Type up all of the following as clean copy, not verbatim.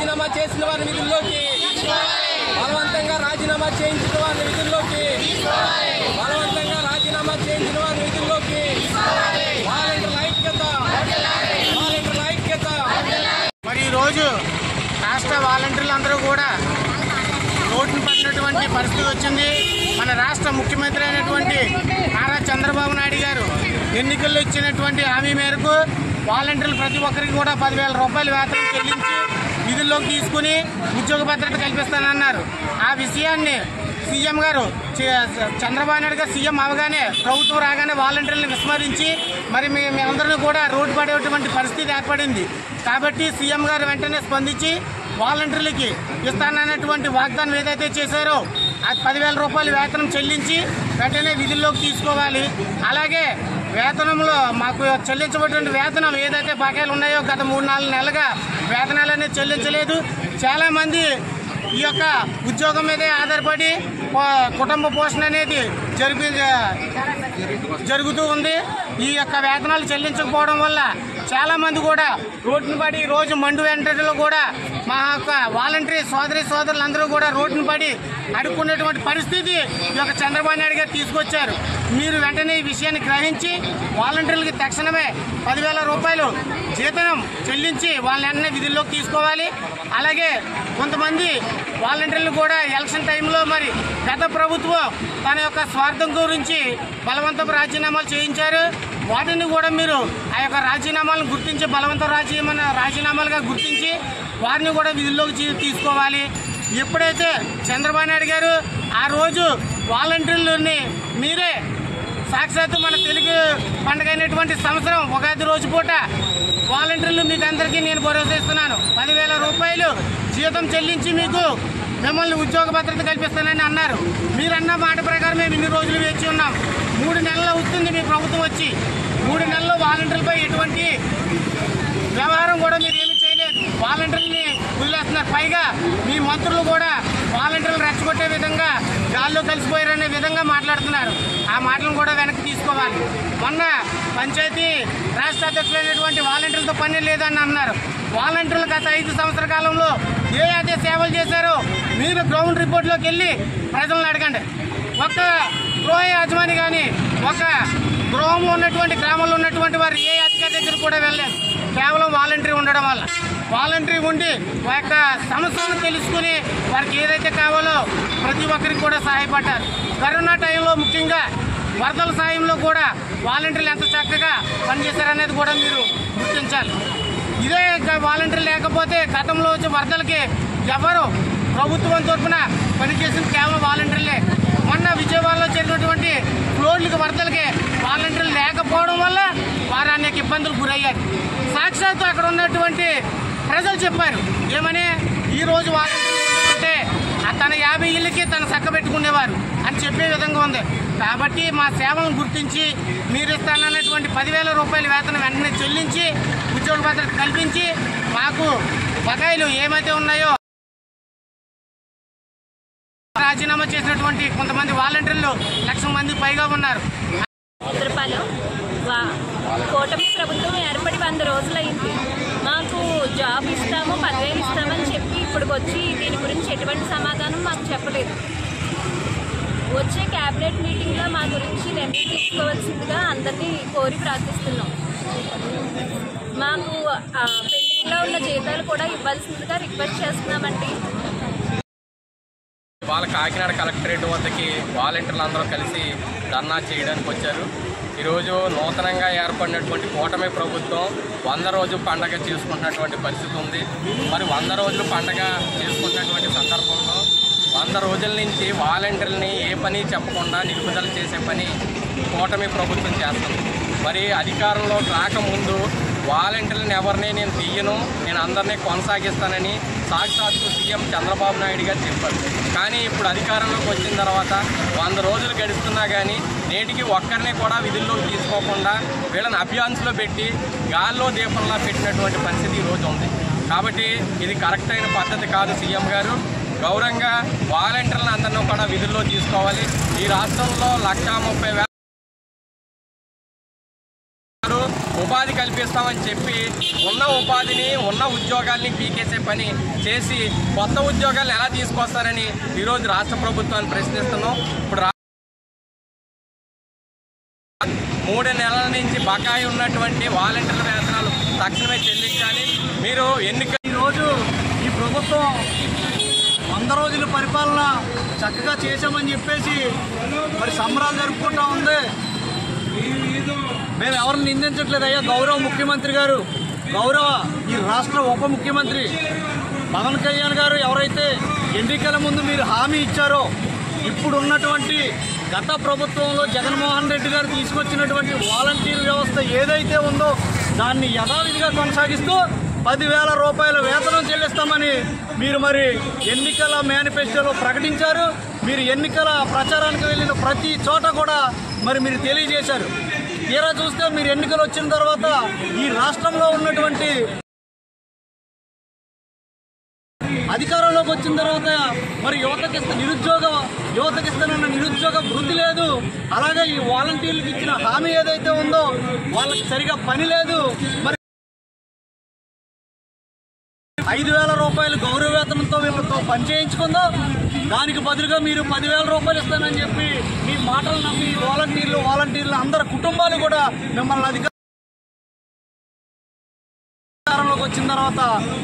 రాజీనామా చేసిన వారి విధుల్లోకి, బలవంతంగా రాజీనామా చేయించిన వారి విధుల్లోకి, బలవంతంగా రాజీనామా చేయించిన వారి విధుల్లోకి వాలంటీర్ల ఐక్యత, వాలంటీర్ల ఐక్యత. మరి ఈరోజు రాష్ట్ర వాలంటీర్లందరూ కూడా రోడ్డును పడినటువంటి పరిస్థితి వచ్చింది. మన రాష్ట్ర ముఖ్యమంత్రి అయినటువంటి నారా చంద్రబాబు నాయుడు గారు ఎన్నికల్లో ఇచ్చినటువంటి హామీ మేరకు వాలంటీర్లు ప్రతి ఒక్కరికి కూడా 10,000 రూపాయల వేతనం చెల్లించి విధుల్లోకి తీసుకుని ఉద్యోగ భద్రత కల్పిస్తానన్నారు. ఆ విషయాన్ని సీఎం గారు చంద్రబాబు నాయుడు గారు సీఎం అవగానే, ప్రభుత్వం రాగానే వాలంటీర్లను విస్మరించి మరి మేమందరినీ కూడా రోడ్డు పడేటువంటి పరిస్థితి ఏర్పడింది. కాబట్టి సీఎం గారు వెంటనే స్పందించి వాలంటీర్లకి ఇస్తానన్నటువంటి వాగ్దానం ఏదైతే చేశారో అది 10,000 రూపాయల వేతనం చెల్లించి వెంటనే విధుల్లోకి తీసుకోవాలి. అలాగే వేతనంలో మాకు చెల్లించబడినటువంటి వేతనం ఏదైతే బకాయిలు ఉన్నాయో గత 3-4 నెలలుగా వేతనాలు అనేది చెల్లించలేదు. చాలామంది ఈ యొక్క ఉద్యోగం మీదే ఆధారపడి కుటుంబ పోషణ అనేది జరుగుతూ ఉంది. ఈ యొక్క వేతనాలు చెల్లించకపోవడం వల్ల చాలా మంది కూడా రోడ్డును పడి రోజు మండు వెంటలో కూడా మా యొక్క వాలంటీర్ సోదరులందరూ కూడా రోడ్డును పడి అడుక్కునేటువంటి పరిస్థితి ఈ యొక్క చంద్రబాబు నాయుడు గారు తీసుకొచ్చారు. మీరు వెంటనే ఈ విషయాన్ని గ్రహించి వాలంటీర్లకి తక్షణమే 10,000 రూపాయలు జీతం చెల్లించి వాళ్ళని వెంటనే విధుల్లోకి తీసుకోవాలి. అలాగే కొంతమంది వాలంటీర్లు కూడా ఎలక్షన్ టైంలో మరి గత ప్రభుత్వం తన యొక్క స్వార్థం గురించి బలవంతపు రాజీనామాలు చేయించారు. వాటిని కూడా మీరు ఆ యొక్క రాజీనామాలను గుర్తించి బలవంత రాజీనామాలుగా గుర్తించి వారిని కూడా విధుల్లోకి తీసుకోవాలి. ఎప్పుడైతే చంద్రబాబు నాయుడు గారు ఆ రోజు వాలంటీర్లని మీరే సాక్షాత్తు మన తెలుగు పండుగ అయినటువంటి సంవత్సరం ఉగాది రోజు పూట వాలంటీర్లు మీకు అందరికీ నేను భరోసా ఇస్తున్నాను, 10,000 రూపాయలు జీతం చెల్లించి మీకు మిమ్మల్ని ఉద్యోగ భద్రత కల్పిస్తానని అన్నారు. మీరన్న మాట ప్రకారం మేము ఇన్ని రోజులు వేచి ఉన్నాం. 3 నెలలు అవుతుంది మీ ప్రభుత్వం వచ్చి. 3 నెలల్లో వాలంటీర్లపై ఎటువంటి వ్యవహారం కూడా మీరు ఏమి చేయలేదు. వాలంటీర్లని వదిలేస్తున్నారు. పైగా మీ మంత్రులు కూడా వాలంటీర్లు రెచ్చగొట్టే విధంగా గాల్లో కలిసిపోయారనే విధంగా మాట్లాడుతున్నారు. ఆ మాటలను కూడా వెనక్కి తీసుకోవాలి. మొన్న పంచాయతీ రాష్ట్ర అధ్యక్షులైనటువంటి వాలంటీర్లతో పని లేదని అన్నారు. వాలంటీర్లు గత 5 సంవత్సరాల కాలంలో ఏ అయితే సేవలు చేశారో మీరు గ్రౌండ్ రిపోర్ట్లోకి వెళ్ళి ప్రజలను అడగండి. ఒక గృహ యజమాని కానీ ఒక గృహం ఉన్నటువంటి గ్రామంలో ఉన్నటువంటి వారు ఏ అధికారి దగ్గర కూడా వెళ్ళలేదు. కేవలం వాలంటీర్ ఉండడం వల్ల, వాలంటీర్ ఉండి ఆ యొక్క సమస్యలను తెలుసుకుని వారికి ఏదైతే కావాలో ప్రతి ఒక్కరికి కూడా సహాయపడ్డారు. కరోనా టైంలో ముఖ్యంగా వరదల సాయంలో కూడా వాలంటీర్లు ఎంత చక్కగా పనిచేశారనేది కూడా మీరు గుర్తించాలి. ఇదే వాలంటీర్ లేకపోతే గతంలో వచ్చే వరదలకి ఎవరు ప్రభుత్వం తరఫున పనిచేసిన కేవలం వాలంటీర్లే. మొన్న విజయవాడలో జరిగినటువంటి ఫ్లోర్లకు వరదలకి వాలంటీర్లు లేకపోవడం వల్ల వారు అనేక ఇబ్బందులు గురయ్యారు. సాక్షాత్తు అక్కడ ఉన్నటువంటి ప్రజలు చెప్పారు ఏమని, ఈరోజు వాలంటీర్లు ఉంటే తన 50 ఇళ్ళకి తను చక్కబెట్టుకునేవారు అని చెప్పే విధంగా ఉంది. కాబట్టి మా సేవలను గుర్తించి మీరు ఇస్తానన్నటువంటి 10,000 రూపాయల వేతనం వెంటనే చెల్లించి ఉద్యోగ భద్రత కల్పించి మాకు బకాయిలు ఏమైతే ఉన్నాయో రాజీనామా చేసినటువంటి కొంతమంది వాలంటీర్లు 1,00,000 మంది పైగా ఉన్నారు. కూటమి ప్రభుత్వం ఏర్పడి 100 రోజులైంది. మాకు జాబ్ ఇస్తాము 10,000 ఇస్తామని చెప్పి ఇప్పటికి వచ్చి దీని గురించి ఎటువంటి సమాధానం మాకు చెప్పలేదు. వచ్చే క్యాబినెట్ మీటింగ్లో మా గురించి నిర్ణయం తీసుకోవాల్సిందిగా అందరినీ కోరి ప్రార్థిస్తున్నాం. మాకు పెండింగ్లో ఉన్న జీతాలు కూడా ఇవ్వాల్సిందిగా రిక్వెస్ట్ చేస్తున్నామండి. వాళ్ళ కాకినాడ కలెక్టరేట్ వద్దకి వాలంటీర్లు అందరూ కలిసి ధర్నా చేయడానికి వచ్చారు. ఈరోజు నూతనంగా ఏర్పడినటువంటి కూటమి ప్రభుత్వం 100 రోజు పండగ చేసుకుంటున్నటువంటి పరిస్థితి ఉంది. మరి 100 రోజులు పండగ చేసుకున్నటువంటి సందర్భంలో 100 రోజుల నుంచి వాలంటీర్లని ఏ పని చెప్పకుండా నిలుపుదల చేసే పని కూటమి ప్రభుత్వం చేస్తుంది. మరి అధికారంలోకి రాకముందు వాలంటీర్లను ఎవరిని నేను తీయను, నేను అందరినీ కొనసాగిస్తానని సాక్షాత్తు సీఎం చంద్రబాబు నాయుడు గారు చెప్పారు. కానీ ఇప్పుడు అధికారంలోకి వచ్చిన తర్వాత 100 రోజులు గడుస్తున్నా కానీ నేటికి ఒక్కరిని కూడా విధుల్లోకి తీసుకోకుండా వీళ్ళని అభ్యాన్స్లో పెట్టి గాల్లో దీపంలా పెట్టినటువంటి పరిస్థితి ఈరోజు ఉంది. కాబట్టి ఇది కరెక్ట్ అయిన పద్ధతి కాదు. సీఎం గారు గౌరవంగా వాలంటీర్లను అందరినీ కూడా విధుల్లో తీసుకోవాలి. ఈ రాష్ట్రంలో 1,30,000 ఉపాధి కల్పిస్తామని చెప్పి ఉన్న ఉపాధిని ఉన్న ఉద్యోగాల్ని పీకేసే పని చేసి కొత్త ఉద్యోగాలను ఎలా తీసుకొస్తారని ఈరోజు రాష్ట్ర ప్రభుత్వాన్ని ప్రశ్నిస్తున్నాం. ఇప్పుడు 3 నెలల నుంచి బకాయి ఉన్నటువంటి వాలంటీర్ల వేతనాలు తక్షణమే చెల్లించాలి. మీరు ఈరోజు ఈ ప్రభుత్వం 100 రోజుల పరిపాలన చక్కగా చేశామని చెప్పేసి మరి సంబరాలు జరుపుకుంటా ఉంది. మేము ఎవరిని నిందించట్లేదు అయ్యా. గౌరవ ముఖ్యమంత్రి గారు, గౌరవ ఈ రాష్ట్ర ఉప ముఖ్యమంత్రి పవన్ కళ్యాణ్ గారు ఎవరైతే ఎన్నికల ముందు మీరు హామీ ఇచ్చారో, ఇప్పుడు ఉన్నటువంటి గత ప్రభుత్వంలో జగన్మోహన్ రెడ్డి గారు తీసుకొచ్చినటువంటి వాలంటీర్ వ్యవస్థ ఏదైతే ఉందో దాన్ని యథావిధిగా కొనసాగిస్తూ 10,000 రూపాయల వేతనం చెల్లిస్తామని మీరు మరి ఎన్నికల మేనిఫెస్టోలో ప్రకటించారు. మీరు ఎన్నికల ప్రచారానికి వెళ్ళిన ప్రతి చోట కూడా మరి మీరు తెలియజేశారు. తీరా చూస్తే మీరు ఎన్నికలు వచ్చిన తర్వాత ఈ రాష్ట్రంలో ఉన్నటువంటి అధికారంలోకి వచ్చిన తర్వాత మరి యువతకిస్తున్న నిరుద్యోగ వృద్ధి లేదు. అలాగే ఈ వాలంటీర్లకు ఇచ్చిన హామీ ఏదైతే ఉందో వాళ్ళకి సరిగా పని లేదు. మరి 5,000 రూపాయలు గౌరవ వేతనంతో వీళ్ళతో పని చేయించుకుందో దానికి బదులుగా మీరు 10,000 రూపాయలు ఇస్తానని చెప్పి మీ మాటలు నమ్మి వాలంటీర్లు అందరి కుటుంబాలు కూడా మిమ్మల్ని అధికారంలోకి వచ్చిన తర్వాత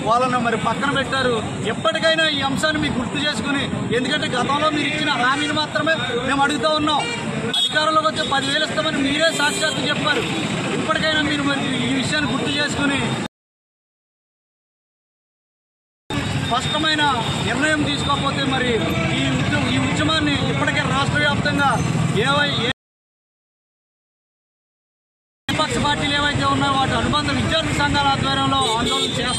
వాళ్ళని మరి పక్కన పెట్టారు. ఎప్పటికైనా ఈ అంశాన్ని మీకు గుర్తు చేసుకుని, ఎందుకంటే గతంలో మీరు ఇచ్చిన హామీని మాత్రమే మేము అడుగుతూ ఉన్నాం. అధికారంలోకి వచ్చే 10,000 ఇస్తామని మీరే సాక్షాత్తు చెప్పారు. ఇప్పటికైనా మీరు మరి ఈ విషయాన్ని గుర్తు చేసుకుని స్పష్టమైన నిర్ణయం తీసుకోకపోతే మరి ఈ ఉద్యమాన్ని ఇప్పటికే రాష్ట్ర వ్యాప్తంగా విపక్ష పార్టీలు ఏవైతే ఉన్నాయో వాటి అనుబంధ విద్యార్థి సంఘాల ఆధ్వర్యంలో ఆందోళన చేస్తారు.